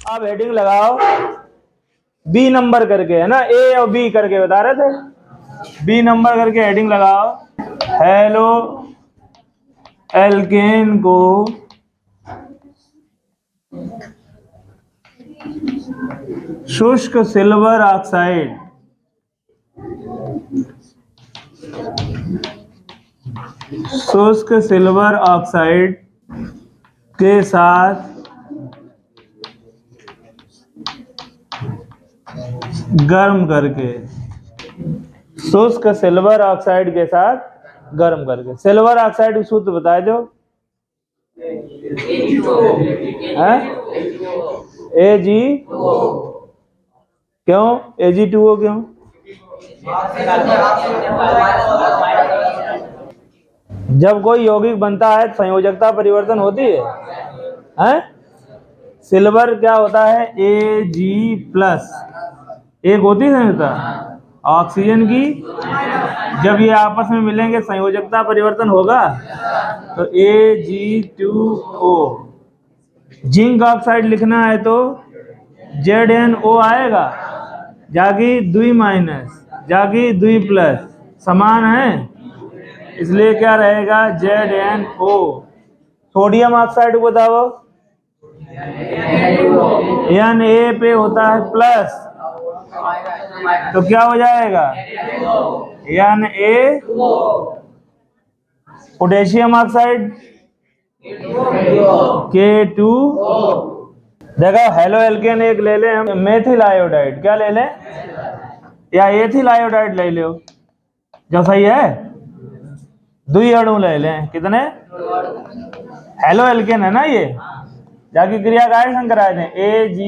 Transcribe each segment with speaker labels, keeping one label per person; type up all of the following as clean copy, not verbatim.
Speaker 1: अब हेडिंग लगाओ B number करके, है ना, ए और बी करके बता रहे थे। बी नंबर करके हेडिंग लगाओ, हेलो एल्केन को शुष्क सिल्वर ऑक्साइड के साथ गर्म करके, शुष्क सिल्वर ऑक्साइड के साथ गर्म करके। सिल्वर ऑक्साइड का सूत्र बताए दो। Ag, क्यों Ag2O क्यों? जब कोई यौगिक बनता है संयोजकता परिवर्तन होती है, हैं? सिल्वर क्या होता है? Ag+, एक होती है संयोजकता ऑक्सीजन की, जब ये आपस में मिलेंगे संयोजकता परिवर्तन होगा तो Ag2O। जिंक ऑक्साइड लिखना है तो ZnO आएगा, जागी द्वि माइनस जागी द्वि प्लस समान है, इसलिए क्या रहेगा? ZnO। सोडियम ऑक्साइड को बताओ, Na पे होता है प्लस, तो क्या हो जाएगा? Na। Potassium oxide K2। देखो हेलो एल्केन एक ले लें हम, मेथिल आयोडाइड, क्या ले लें? या एथिल आयोडाइड ले लो, जो सही है। दुई अणु ले लें, कितने? हेलो एल्केन है ना ये, जाके क्रिया काय संग कराए थे? Ag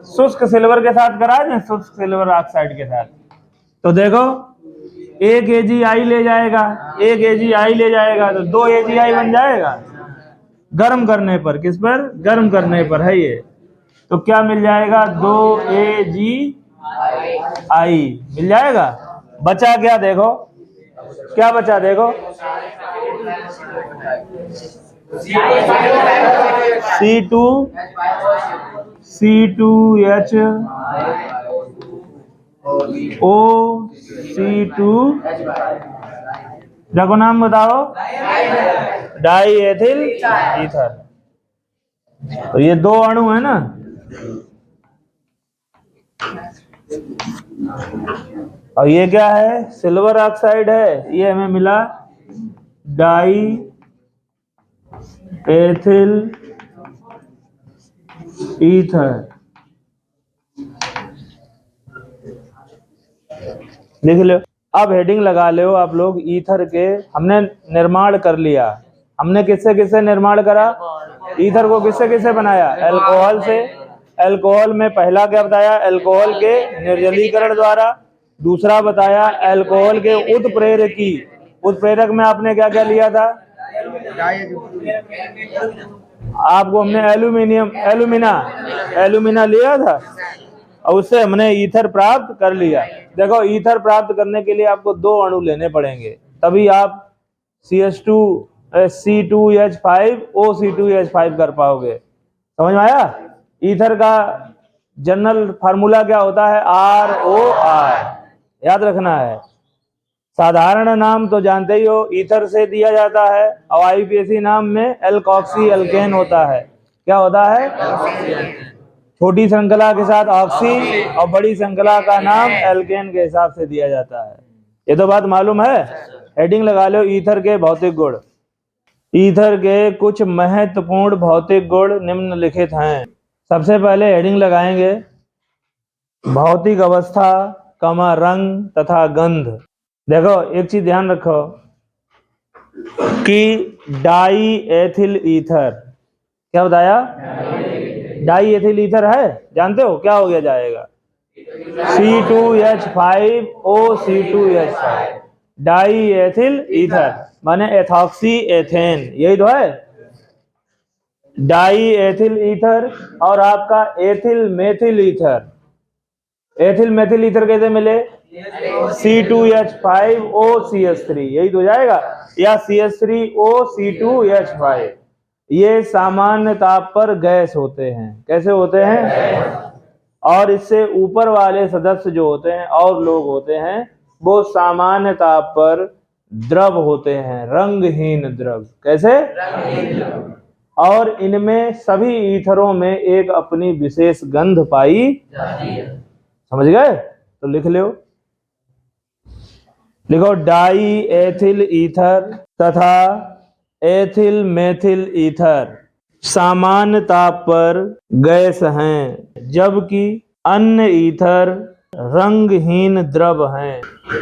Speaker 1: शुष्क सिल्वर के साथ कराए थे, शुष्क सिल्वर ऑक्साइड के साथ। तो देखो एक AgI ले जाएगा, एक AgI ले जाएगा तो दो AgI बन जाएगा गर्म करने पर। किस पर? गर्म करने पर है ये। तो क्या मिल जाएगा? 2 AgI मिल जाएगा। बचा क्या? देखो क्या बचा, देखो C2H2O देखो नाम बताओ, डाई एथिल ईथर। तो ये दो अणु है ना, और ये क्या है? सिल्वर ऑक्साइड है, ये हमें मिला डाई एथिल ईथर। लिख लो। अब हेडिंग लगा लो आप लोग, ईथर के हमने निर्माण कर लिया। हमने किससे किससे निर्माण करा? ईथर को किससे किससे बनाया? अल्कोहल से। अल्कोहल में पहला क्या बताया? अल्कोहल के निर्जलीकरण द्वारा। दूसरा बताया अल्कोहल के उत्प्रेरकी। उत्प्रेरक में आपने क्या क्या लिया था? आपको हमने एल्यूमिना लिया था, और उससे हमने ईथर प्राप्त कर लिया। देखो ईथर प्राप्त करने के लिए आपको दो अणु लेने पड़ेंगे, तभी आप C2H5OC2H5 कर पाओगे। समझ में आया? ईथर का जनरल फार्मूला क्या होता है? ROR, याद रखना है। साधारण नाम तो जानते ही हो, ईथर से दिया जाता है, और IUPAC नाम में एल्कोक्सी एल्केन होता है। क्या होता है? छोटी श्रृंखला के साथ ऑक्सी और बड़ी श्रृंखला का नाम एल्केन के हिसाब से दिया जाता है। ये तो बात मालूम है। हेडिंग लगा लो, ईथर के भौतिक गुण। ईथर के कुछ महत्वपूर्ण भौतिक गुण निम्नलिखित हैं। सबसे पहले हेडिंग लगाएंगे भौतिक अवस्था, रंग तथा गंध। देखो एक चीज ध्यान रखो कि डाई एथिल ईथर, क्या बताया? डाई एथिल ईथर है, जानते हो क्या हो गया जाएगा? C2H5OC2H5, डाई एथिल ईथर माने एथॉक्सी एथेन, यही तो है डाई एथिल ईथर। और आपका ethyl methyl ether, ethyl methyl ether कैसे मिले? C2H5OCH3, यही तो जाएगा, या CH3OC2H5, ये सामान्य ताप पर गैस होते हैं। कैसे होते हैं? और इससे ऊपर वाले सदस्य जो होते हैं और लोग होते हैं वो सामान्य ताप पर द्रव होते हैं, रंगहीन द्रव। कैसे? और इनमें सभी ईथरों में एक अपनी विशेष गंध पाई जाती है। समझ गए? तो लिख लो, लिखो डाई एथिल ईथर तथा एथिल मेथिल ईथर सामान्य ताप पर गैस हैं, जबकि अन्य ईथर रंगहीन द्रव हैं।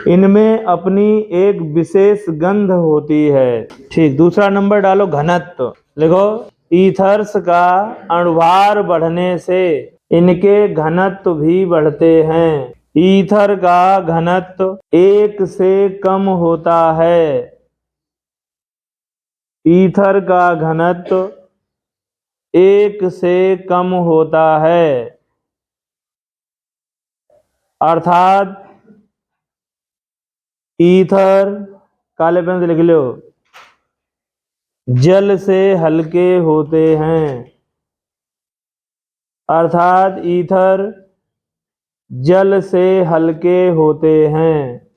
Speaker 1: इनमें अपनी एक विशेष गंध होती है। ठीक, दूसरा नंबर डालो, घनत्व। लिखो, ईथर्स का अणुभार बढ़ने से इनके घनत्व भी बढ़ते हैं। ईथर का घनत्व 1 से कम होता है। ईथर का घनत्व 1 से कम होता है, अर्थात ईथर, काले पेन से लिख लो, जल से हल्के होते हैं। अर्थात ईथर जल से हल्के होते हैं।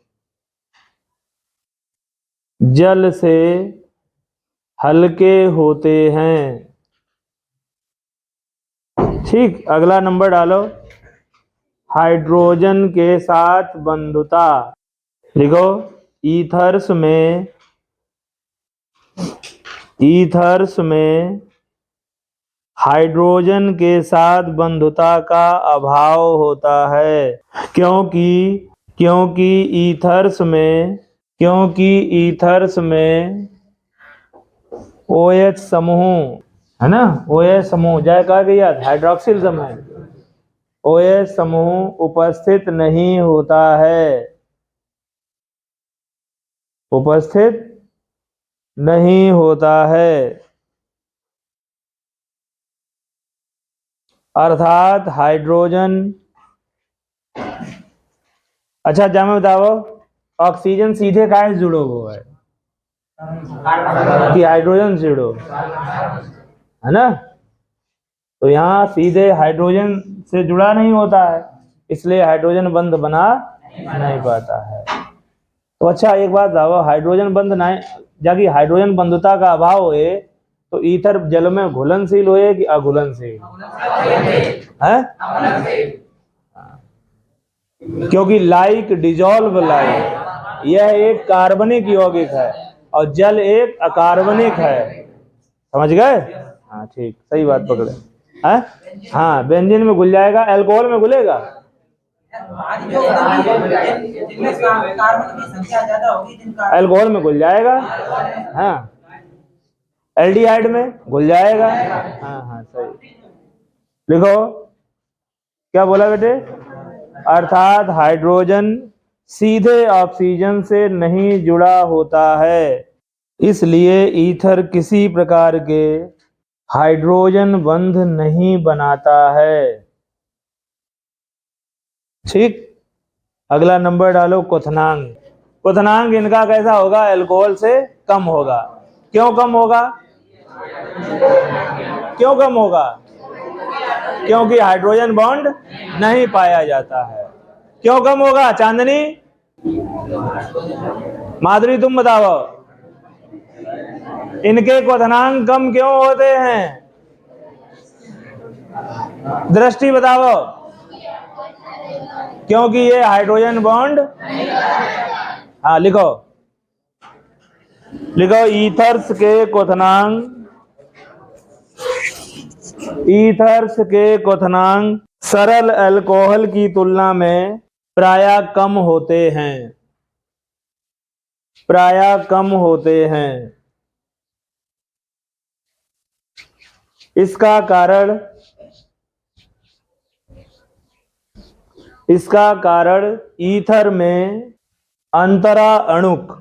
Speaker 1: जल से हल्के होते हैं। ठीक, अगला नंबर डालो, हाइड्रोजन के साथ बंधुता। लिखो, ईथर्स में हाइड्रोजन के साथ बंधुता का अभाव होता है, क्योंकि ईथर्स में OH समूह है ना, OH समूह जाए कहा गया हाइड्रोक्सिल समूह, OH समूह उपस्थित नहीं होता है, उपस्थित नहीं होता है। अर्थात हाइड्रोजन, अच्छा जामे बताओ, ऑक्सीजन सीधे काहे से जुड़ो हुआ है कि हाइड्रोजन से जुड़ो है ना? तो यहाँ सीधे हाइड्रोजन से जुड़ा नहीं होता है, इसलिए हाइड्रोजन बंध बना नहीं पाता है। तो अच्छा एक बात बताओ, हाइड्रोजन बंध नहीं जाकि हाइड्रोजन बंधुता का अभाव है तो ईथर जल में घुलनशील होए कि अघुलनशील है? क्योंकि लाइक डिजॉल्व लाइक, यह एक कार्बनिक यौगिक है और जल एक अकार्बनिक है। समझ गए? हाँ ठीक, सही बात पकड़े है। हाँ, बेंजीन में घुल जाएगा, अल्कोहल में घुलेगा, अल्कोहल में घुल जाएगा, हाँ, एल्डिहाइड में घुल जाएगा। हाँ हाँ सही। लिखो, क्या बोला बेटे? अर्थात हाइड्रोजन सीधे ऑक्सीजन से नहीं जुड़ा होता है, इसलिए ईथर किसी प्रकार के हाइड्रोजन बंध नहीं बनाता है। ठीक, अगला नंबर डालो, क्वथनांक। क्वथनांक इनका कैसा होगा? अल्कोहल से कम होगा। क्यों कम होगा? क्यों कम होगा? क्योंकि हाइड्रोजन बॉन्ड नहीं पाया जाता है। क्यों कम होगा? चांदनी, माधुरी तुम बताओ, इनके क्वथनांक कम क्यों होते हैं? दृष्टि बताओ, क्योंकि ये हाइड्रोजन बॉन्ड, हाँ लिखो, लिखो, ईथर्स के क्वथनांक सरल अल्कोहल की तुलना में प्रायः कम होते हैं, प्रायः कम होते हैं। इसका कारण ईथर में अंतरा अणुक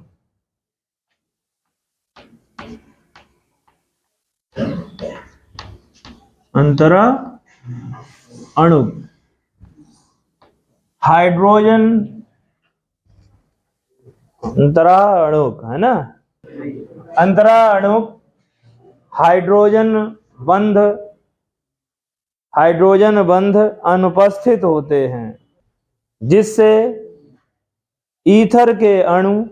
Speaker 1: हाइड्रोजन अंतरा अणुक है ना, अंतरा अणुक हाइड्रोजन बंध अनुपस्थित होते हैं, जिससे ईथर के अणु,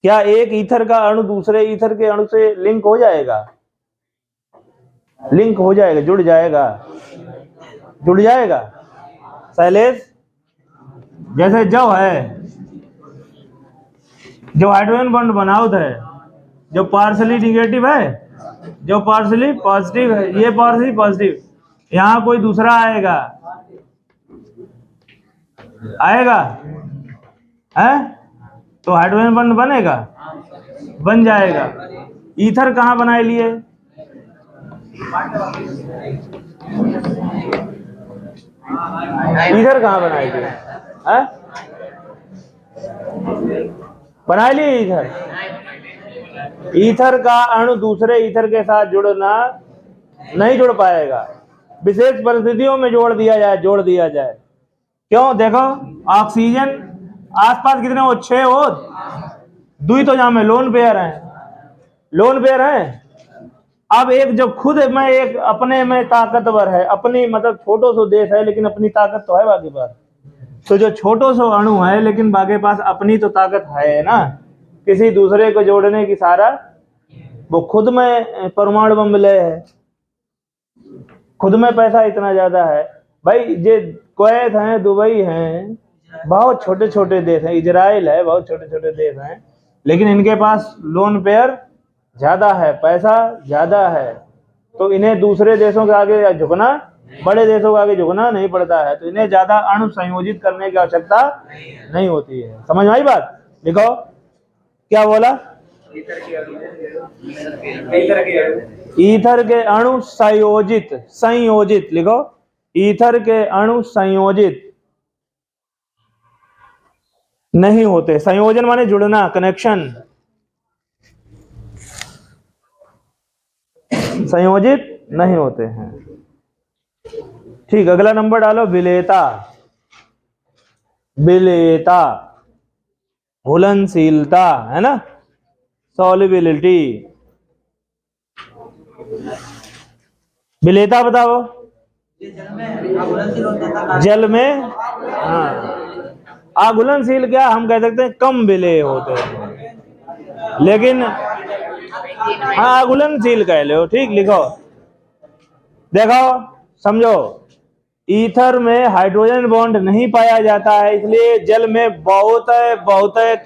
Speaker 1: क्या एक ईथर का अणु दूसरे ईथर के अणु से लिंक हो जाएगा? लिंक हो जाएगा, जुड़ जाएगा। शैलेश, जैसे जो है, जो हाइड्रोजन बॉन्ड बनावट है, जो पार्शली निगेटिव है, जो पार्शली पॉजिटिव है, ये पार्शली पॉजिटिव, यहां कोई दूसरा आएगा है तो हाइड्रोजन बॉन्ड बनेगा, बन जाएगा। ईथर कहां बनाए लिए? ईथर कहां बनाए लिए? बना लिए ईथर। ईथर का अणु दूसरे ईथर के साथ जुड़ना नहीं जुड़ पाएगा, विशेष परिस्थितियों में जोड़ दिया जाए। क्यों? देखो, ऑक्सीजन आसपास कितने हो? 6 हो, दुई तो जहां में लोन पेयर है। अब एक जो खुद में एक अपने में ताकतवर है, अपनी मतलब छोटो सो देश है लेकिन अपनी ताकत तो है बाकी पास, तो जो छोटो सो अणु है लेकिन बाकी पास अपनी तो ताकत है ना, किसी दूसरे को जोड़ने की सारा, वो खुद में परमाणु बम ले है, खुद में पैसा इतना ज्यादा है भाई। ये कुवैत है, दुबई है, बहुत छोटे छोटे देश हैं, इजराइल है, बहुत छोटे छोटे देश हैं, लेकिन इनके पास लोन पेयर ज्यादा है, पैसा ज्यादा है, तो इन्हें दूसरे देशों के आगे झुकना, बड़े देशों के आगे झुकना नहीं पड़ता है, तो इन्हें ज्यादा अणु संयोजित करने की आवश्यकता नहीं होती है। समझ में आई बात? लिखो, क्या बोला? ईथर के अणु संयोजित लिखो, ईथर के अणु संयोजित नहीं होते। संयोजन माने जुड़ना, कनेक्शन, संयोजित नहीं होते हैं। ठीक, अगला नंबर डालो, विलेयता, घुलनशीलता, है ना, सॉल्युबिलिटी। विलेयता बताओ। जल में, हाँ, अघुलनशील क्या हम कह सकते हैं? कम विलेय होते हैं, लेकिन हाँ अघुलनशील कह लो, ठीक। लिखो, देखो, समझो, ईथर में हाइड्रोजन बॉन्ड नहीं पाया जाता है, इसलिए जल में बहुत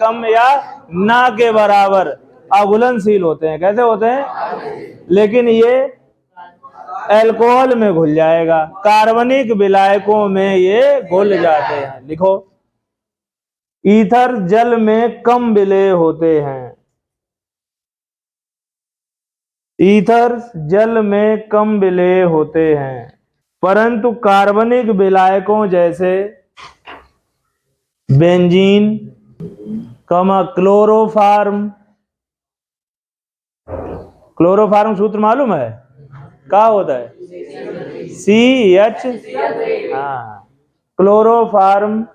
Speaker 1: कम या ना के बराबर अघुलनशील होते हैं। कैसे होते हैं? लेकिन ये अल्कोहल में घुल जाएगा, कार्बनिक विलायकों में ये घुल जाते हैं। लिखो, ईथर जल में कम विलेय होते हैं, ईथर जल में कम विलेय होते हैं, परंतु कार्बनिक विलायकों जैसे बेंजीन, क्लोरोफार्म सूत्र मालूम है? क्या होता है? CH, हाँ, क्लोरोफार्म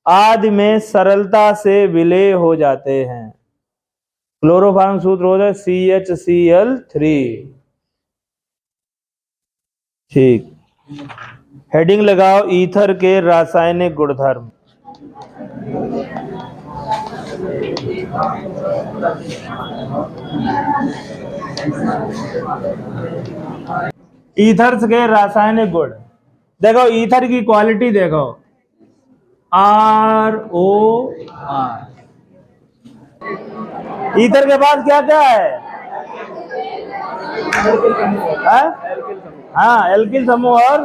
Speaker 1: आदि में सरलता से विलेय हो जाते हैं। क्लोरोफार्म सूत्र होता है CHCl3। ठीक, हेडिंग लगाओ, ईथर के रासायनिक गुणधर्म। ईथर्स के रासायनिक गुण देखो, ईथर की क्वालिटी देखो, ROR। ईथर के पास क्या क्या है? हाँ, एल्किल समूह और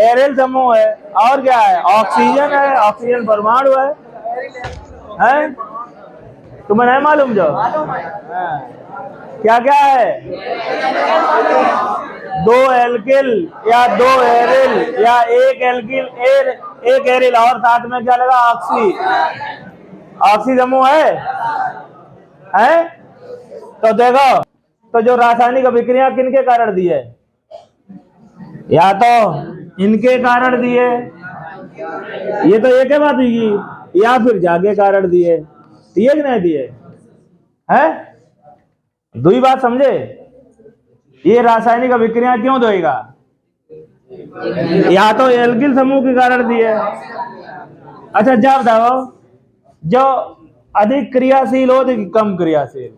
Speaker 1: एरिल समूह है, और क्या है? ऑक्सीजन है, ऑक्सीजन परमाणु है? तुम्हें नहीं मालूम? जो क्या क्या है? 2 एल्किल या 2 एरिल या 1 एल्किल, एक एरिल, और साथ में क्या लगा? ऑक्सी समूह है? तो देखो, तो जो रासायनिक अभिक्रिया किनके कारण दी है? या तो इनके कारण दिए, ये तो एक है बात हुई, या फिर जागे कारण दिए, दिए कि नहीं दिए? है। दूसरी बात समझे, ये रासायनिक अभिक्रिया क्यों देगा? या तो एल्किल समूह के कारण दी है। अच्छा जब बताओ, जो अधिक क्रियाशील हो कि कम क्रियाशील?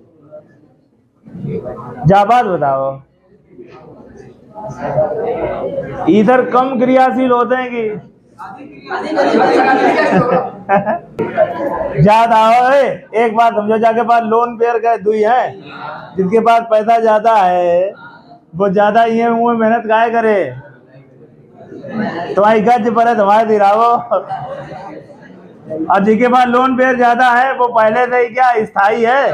Speaker 1: जा बात बताओ, इधर कम क्रियाशील होते हैं कि ज्यादा हो? एक बात समझो, जाके पास लोन पेयर का दुई है, जिनके पास पैसा ज्यादा है वो ज्यादा ये मुंह मेहनत काहे करे? तुम्हारी गज पर तुम्हारे दिलाओ, और जिनके पास लोन पेयर ज्यादा है वो पहले से ही क्या स्थायी है,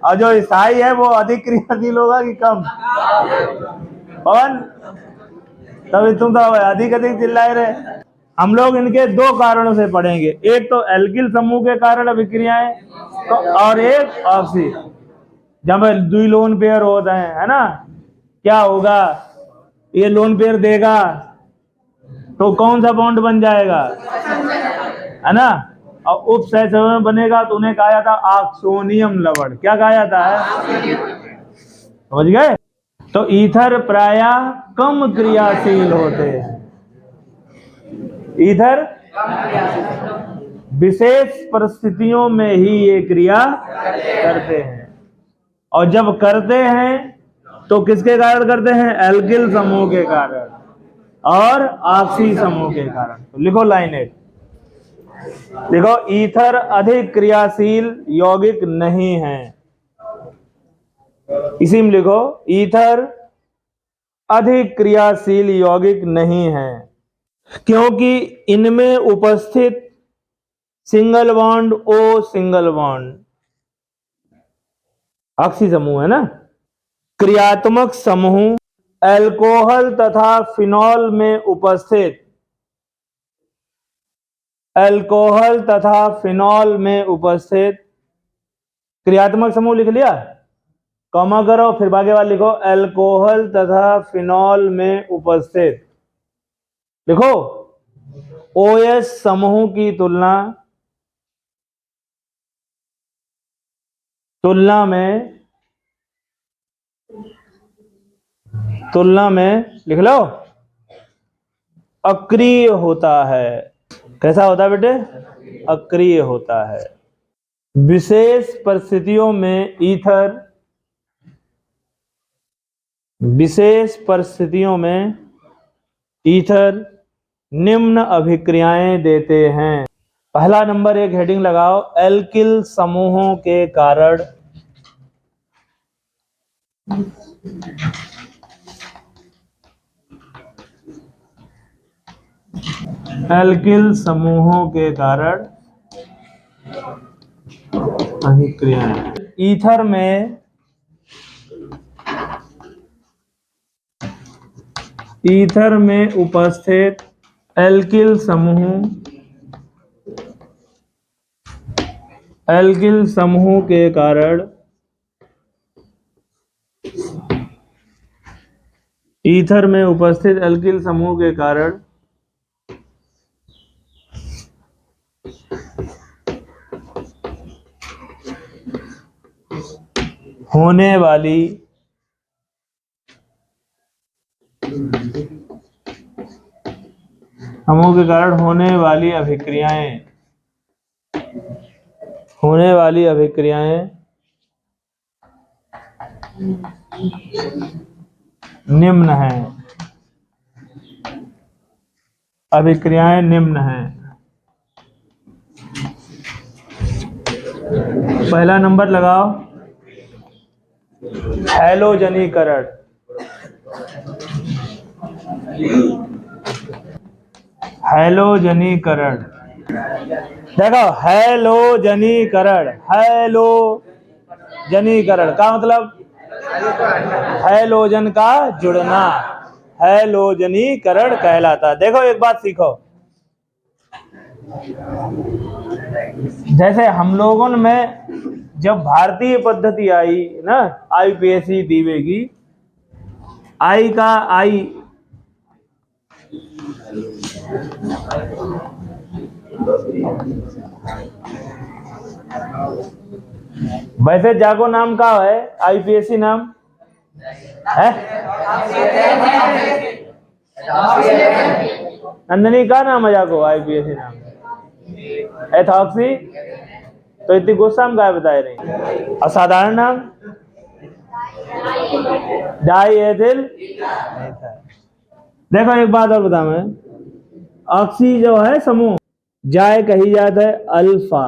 Speaker 1: और जो स्थायी है वो अधिक क्रियाशील होगा कि कम? पवन, तभी तुम तो अधिक अधिक चिल्लाए रहे। हम लोग इनके दो कारणों से पढ़ेंगे, एक तो एल्किल समूह के कारण अभिक्रियाएं, तो और एक ऑक्सी। जब दुई लोन पेयर होते हैं, है ना, क्या होगा? ये लोन पेयर देगा तो कौन सा बॉन्ड बन जाएगा, है ना, और उप सहसंयोजन बनेगा तो उन्हें कहा जाता है ऑक्सोनियम लवण। क्या कहा जाता है? समझ गए? तो ईथर प्रायः कम क्रियाशील होते हैं। ईथर विशेष परिस्थितियों में ही ये क्रिया करते हैं, और जब करते हैं तो किसके कारण करते हैं? एल्किल समूह के कारण और ऑक्सी समूह के कारण। तो लिखो लाइन 8, देखो, ईथर अधिक क्रियाशील यौगिक नहीं है। इसी में लिखो, ईथर अधिक क्रियाशील यौगिक नहीं है क्योंकि इनमें उपस्थित single bond O single bond oxy समूह है ना, क्रियात्मक समूह अल्कोहल तथा फिनॉल में उपस्थित, अल्कोहल तथा फिनॉल में उपस्थित क्रियात्मक समूह लिख लिया, कॉमा करो, फिर आगे वाला लिखो, अल्कोहल तथा फिनॉल में उपस्थित। लिखो, OS समूह की तुलना में लिख लो, अक्रिय होता है। कैसा होता है बेटे? अक्रिय होता है। विशेष परिस्थितियों में ईथर निम्न अभिक्रियाएं देते हैं। पहला नंबर एक हेडिंग लगाओ, एल्किल समूहों के कारण अभिक्रियाएं। ईथर में उपस्थित एल्किल समूह के कारण ईथर में उपस्थित एल्किल समूह के कारण होने वाली अभिक्रियाएं निम्न हैं। अभिक्रियाएं निम्न हैं। पहला नंबर लगाओ, हैलोजनीकरण। हैलोजनीकरण, देखो, हैलोजनीकरण का मतलब हैलोजन का जुड़ना, हैलोजनीकरण कहलाता है। देखो एक बात सीखो, जैसे हम लोगों में जब भारतीय पद्धति आई ना, IPSC दीवे की, आई का आई वैसे जाको नाम का है आईपीएससी नाम है? नंदनी का नाम है जाको आईपीएससी नाम एथॉक्सी। तो इतनी गुस्सा हम गाय बताए रही। असाधारण नाम डाई एथिल। देखो एक बात और बता मैं, ऑक्सी जो है समूह जाए कही जाता है अल्फा।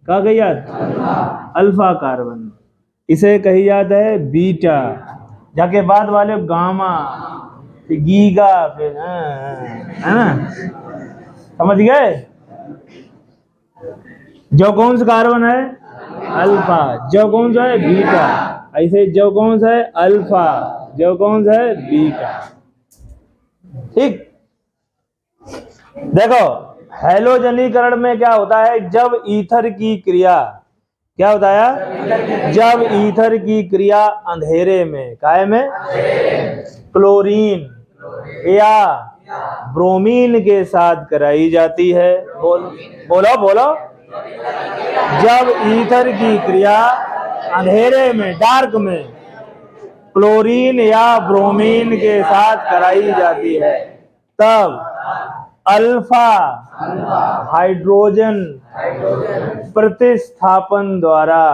Speaker 1: क्या कही जाता? Alpha carbon. इसे कही जाता है बीटा, जाके बाद वाले गामा, गीगा, फिर है ना, समझ गए? जो कौन सा कार्बन है अल्फा, जो कौन सा है बीटा, ऐसे जो कौन सा है अल्फा, जो कौन सा है बीटा। ठीक। देखो हैलोजनीकरण में क्या होता है, जब ईथर की क्रिया, क्या होता है? जब ईथर की क्रिया अंधेरे में, काहे में? क्लोरीन या ब्रोमीन के साथ कराई जाती है। बोलो बोलो। जब ईथर की क्रिया अंधेरे में, डार्क में, क्लोरीन या ब्रोमीन के साथ कराई जाती है, तब अल्फा हाइड्रोजन प्रतिस्थापन द्वारा,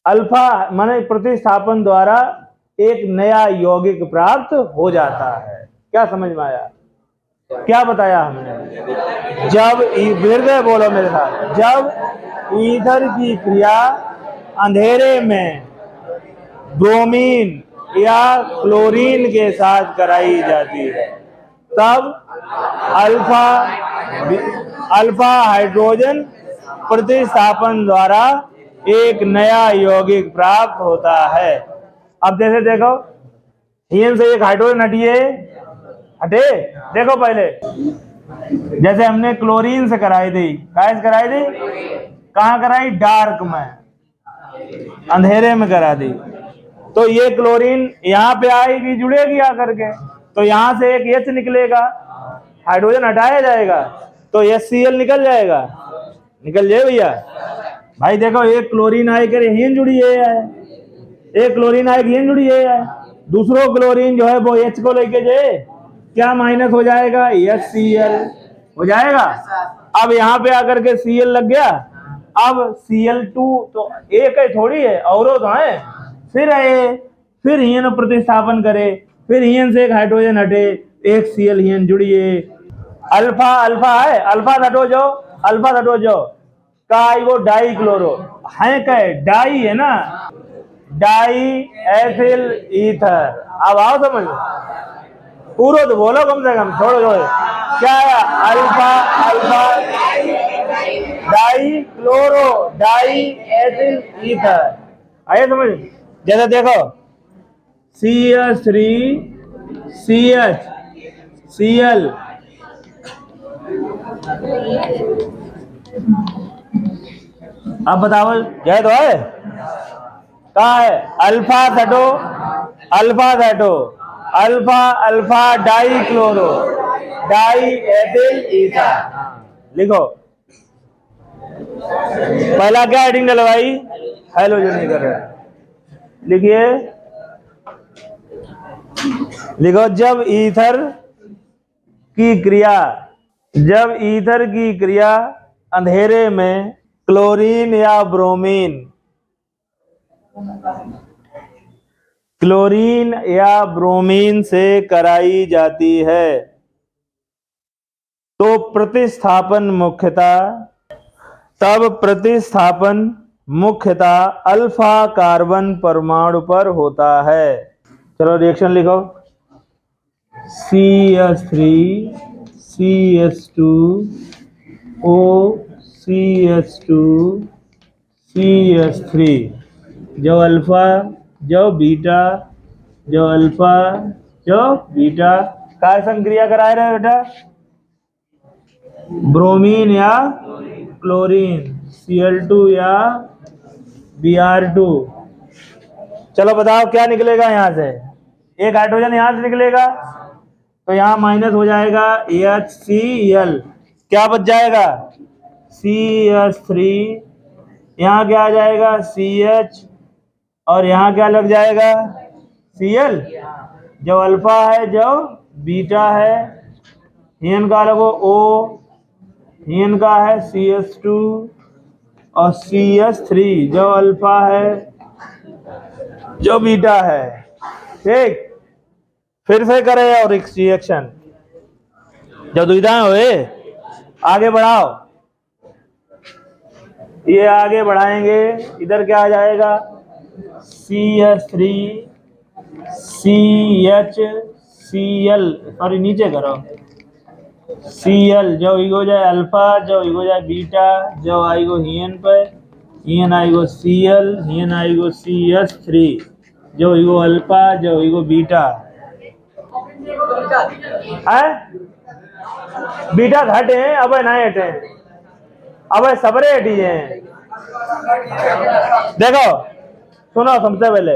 Speaker 1: अल्फा माने प्रतिस्थापन द्वारा एक नया यौगिक प्राप्त हो जाता है। क्या समझ में आया? क्या बताया हमने? जब फिर बोलो मेरे साथ, जब ईथर की क्रिया अंधेरे में ब्रोमीन या क्लोरीन के साथ कराई जाती है, तब अल्फा हाइड्रोजन प्रतिस्थापन द्वारा एक नया यौगिक प्राप्त होता है। अब जैसे देखो, हीन से एक हाइड्रोजन हटे, देखो पहले जैसे हमने क्लोरीन से कराई थी, कहाँ से कराई थी? कहाँ कराई? डार्क में, अंधेरे में करा दी। तो ये क्लोरीन यहाँ पे आएगी, जुड़ेगी आकर के, तो यहाँ से एक H निकलेगा, हाइड्रोजन हटाया जाएगा, तो HCl निकल जाएगा, निकल जाए भैया। भाई देखो, एक क्लोरीन आएगी हीन जुड़ी है, एक क्लोरीन आएगी हीन जुड़ी है, दूसरो क्लोरीन जो है वो H को लेके जाए, क्या माइनस हो जाएगा? HCl हो जाएगा। अब यहाँ पे आकर के Cl लग गया, अब Cl2 तो एक है थोड़ी है, और तो है, फिर हीन प्रतिस्थापन करे, फिर हीन से एक हाइड्रोजन हटे, एक Cl हीन जुड़िए, अल्फा है, अल्फा हटो जो का वो डाई क्लोरो है, कहे डाई है ना, डाई एथिल ईथर। अब आओ समझ, पूरा तो बोलो कम से कम, छोड़ो क्या है? Alpha die chloro die ethyl ether. आइए समझ। जैसे देखो CH3 CH Cl, अब बताओ यह तो है, कहा है? Alpha alpha die chloro die ethyl ether. लिखो पहला क्या हेडिंग डलवाई? हैलोजनीकरण। लिखिए, लिखो जब ईथर की क्रिया अंधेरे में क्लोरीन या ब्रोमीन से कराई जाती है, तो प्रतिस्थापन मुख्यतः अल्फा कार्बन परमाणु पर होता है। चलो रिएक्शन लिखो, CH3 CH2 O CH2 CH3, जो अल्फा जो बीटा का संक्रिया कराए रहे बेटा, ब्रोमीन या क्लोरीन, Cl2 या Br2। चलो बताओ क्या निकलेगा यहाँ से? एक हाइड्रोजन यहाँ से निकलेगा, तो यहाँ माइनस हो जाएगा HCl, क्या बच जाएगा? CH3, यहाँ क्या आ जाएगा CH, और यहाँ क्या लग जाएगा Cl। जो अल्फा है जो बीटा है, हियन का लगो O, हियन का है CH2 और CH3 जो अल्फा है जो बीटा है। ठीक, फिर से करें और एक रिएक्शन जो दुविधाएं हुए आगे बढ़ाओ, ये आगे बढ़ाएंगे, इधर क्या आ जाएगा CH3 CH Cl, सॉरी नीचे करो, Cl जो इगो जाए अल्फा, जो इगो जाए बीटा, जो आएगो हियन पे, हियन आएगो Cl, हियन आएगो CH3 जो इगो अल्फा, जो इगो बीटा है। बीटा घटे हैं अब नहीं हटे, अब सबरे हटी हैं। देखो सुनो, सबसे पहले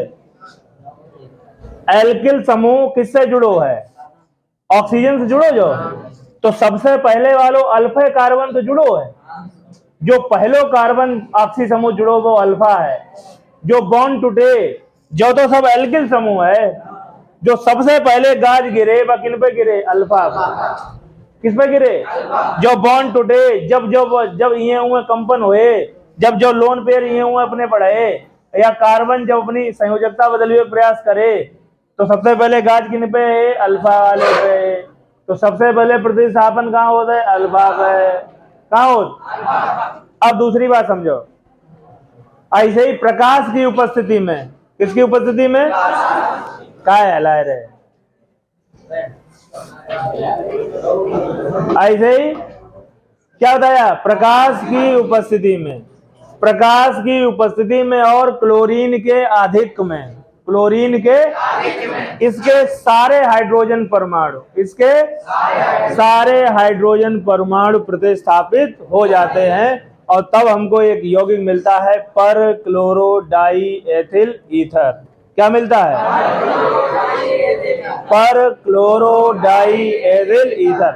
Speaker 1: एल्किल समूह किससे जुड़ो है? ऑक्सीजन से जुड़ो जो, तो सबसे पहले वालों अल्फा कार्बन से जुड़ो है। जो पहलो कार्बन ऑक्सी समूह जुड़ो वो अल्फा है। जो बॉन्ड टूटे जो तो सब एल्किल समूह है। जो सबसे पहले गाज गिरे वह किन पे गिरे? अल्फा। किस पे गिरे? जो बॉन्ड टूटे, जब ये हुए कंपन हुए, जब जो लोन पेयर ये हुए अपने बढ़े, या कार्बन जब अपनी संयोजकता बदलने प्रयास करे, तो सबसे पहले गाज किन पे? अल्फा वाले पे। तो सबसे पहले प्रतिस्थापन कहाँ होता है? अल्फा पे। कहाँ होता? अब दूसरी बात समझो, ऐसे ही प्रकाश की उपस्थिति में, किसकी उपस्थिति में? क्या हला रहे? ऐसे ही क्या बताया? प्रकाश की उपस्थिति में, प्रकाश की उपस्थिति में और क्लोरीन के आधिक्य में, क्लोरीन के इसके सारे हाइड्रोजन परमाणु, इसके सारे हाइड्रोजन परमाणु प्रतिस्थापित हो जाते हैं, और तब हमको एक यौगिक मिलता है पर क्लोरो डाई एथिल ईथर। क्या मिलता है? पर क्लोरो डाई एथिल ईथर।